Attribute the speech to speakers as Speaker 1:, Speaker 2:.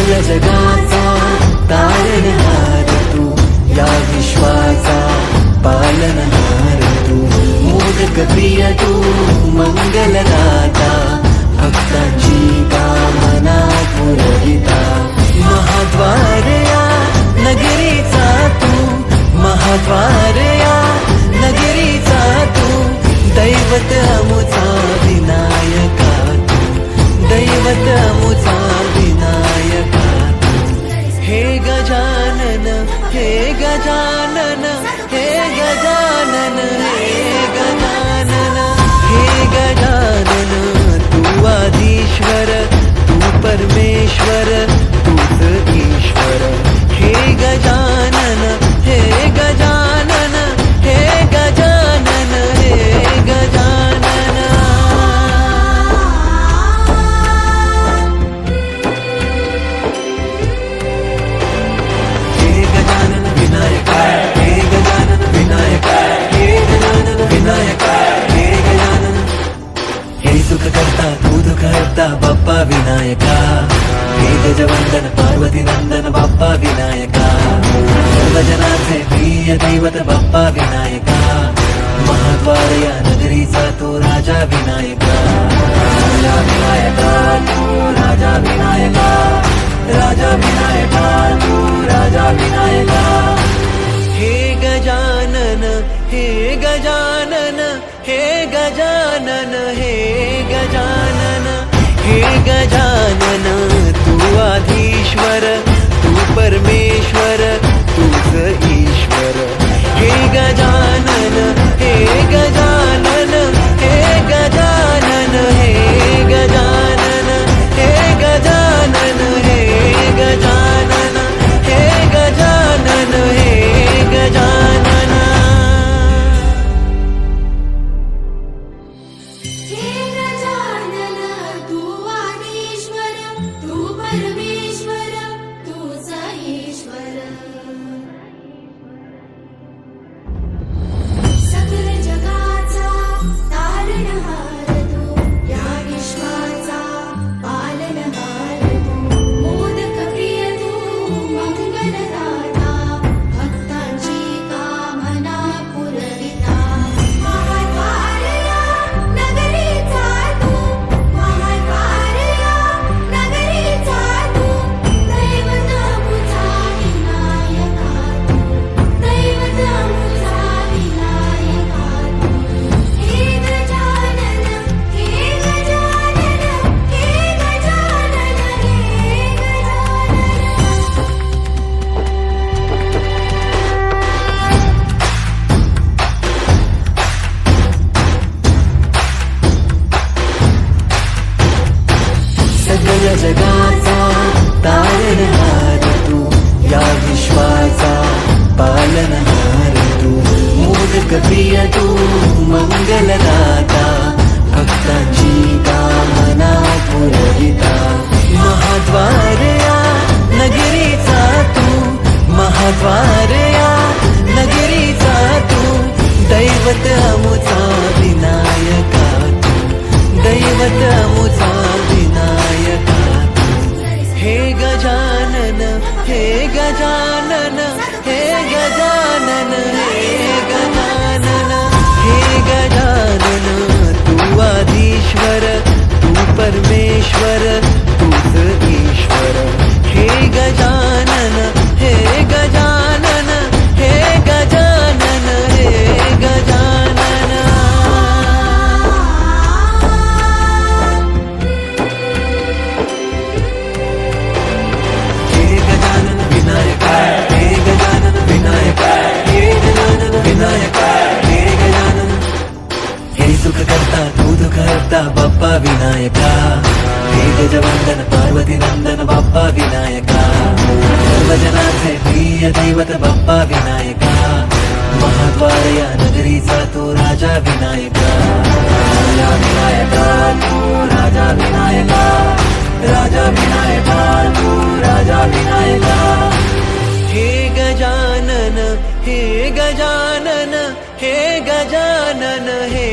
Speaker 1: सकल जगाचा तारणहार तू, या विश्वाचा पालनहार तू, मोदक प्रिय तू मंगलदाता, भक्तांची कामना पुरविता, महाद्वार या नगरीचा तू, महाद्वार या नगरीचा तू, दैवत अमुचा विनायका तू, दैवत अमुचा विनायका तू। हे गजानन हे गजानन हे गजानन हे गजानन हे गजानन, तू आदिश्वर तू परमेश्वर तूच ईश्वर। हे गजानन हे गजानन हे गजानन हे गजानन। हे गजानन विनायक हे गजानन विनायक हे गजानन विनायक हे गजानन। हे सुख करता तू दुःख हरता बाप्पा विनायका, हे गजवंदन पार्वती नंदन बाप्पा विनायका, सर्वजनाचे प्रिय दैवत बाप्पा विनायका, महाद्वार या नगरीचा तो राजा विनायका, राजा विनायका तू राजा विनायका, राजा विनायका तू राजा विनायका। हे गजानन हे गजानन हे गजानन हे गजानन हे गजानन, तू आधीश्वर तू परमेश्वर तूच ईश्वर। हे गजानन हे गजानन हे गजानन हे गजानन हे गजानन हे गजानन हे गजानन हे गजानन।
Speaker 2: हे गजानन तू आदिश्वर तू परमेश्वर तूच ईश्वर। सकल जगाचा तारणहार तू, या विश्वाचा पालनहार तू, मोदक प्रिय तू मंगलदाता, भक्तांची कामना पुरविता, महाद्वार या नगरीचा तू, महाद्वार या नगरीचा तू, दैवत अमुचा विनायका तू, दैवत अमुचा विनायका तू। हे गजानन हे गजानन हे गजानन हे
Speaker 1: सकल जगाचा तारणहार तू, या विश्वाचा पालनहार तू, मोदक प्रिय तू मंगलदाता, भक्तांची कामना पुरविता, महाद्वार या नगरीचा तू, महाद्वार या नगरीचा तू, दैवत अमुचा विनायका तू, दैवत अमुचा विनायका तू। हे गजानन हे गजानन हे गजानन हे गजानन हे गजानन, तू आदिश्वर तू परमेश्वर तूच ईश्वर। हे गजानन हे गजानन हे गजानन हे गजानन। हे गजानन विनायक हे गजानन विनायक हे गजानन विनायक हे गजानन। हे सुख करता तू दुःख हरता बाप्पा विनायका, हे गजवंदन पार्वती नंदन बाप्पा विनायका, सर्वजनाचे प्रिय दैवत बाप्पा विनायका, महाद्वार या नगरीचा तो राजा विनायका, राजा विनायका तू राजा विनायका, राजा विनायका तू राजा विनायका। हे गजानन हे गजानन हे गजानन हे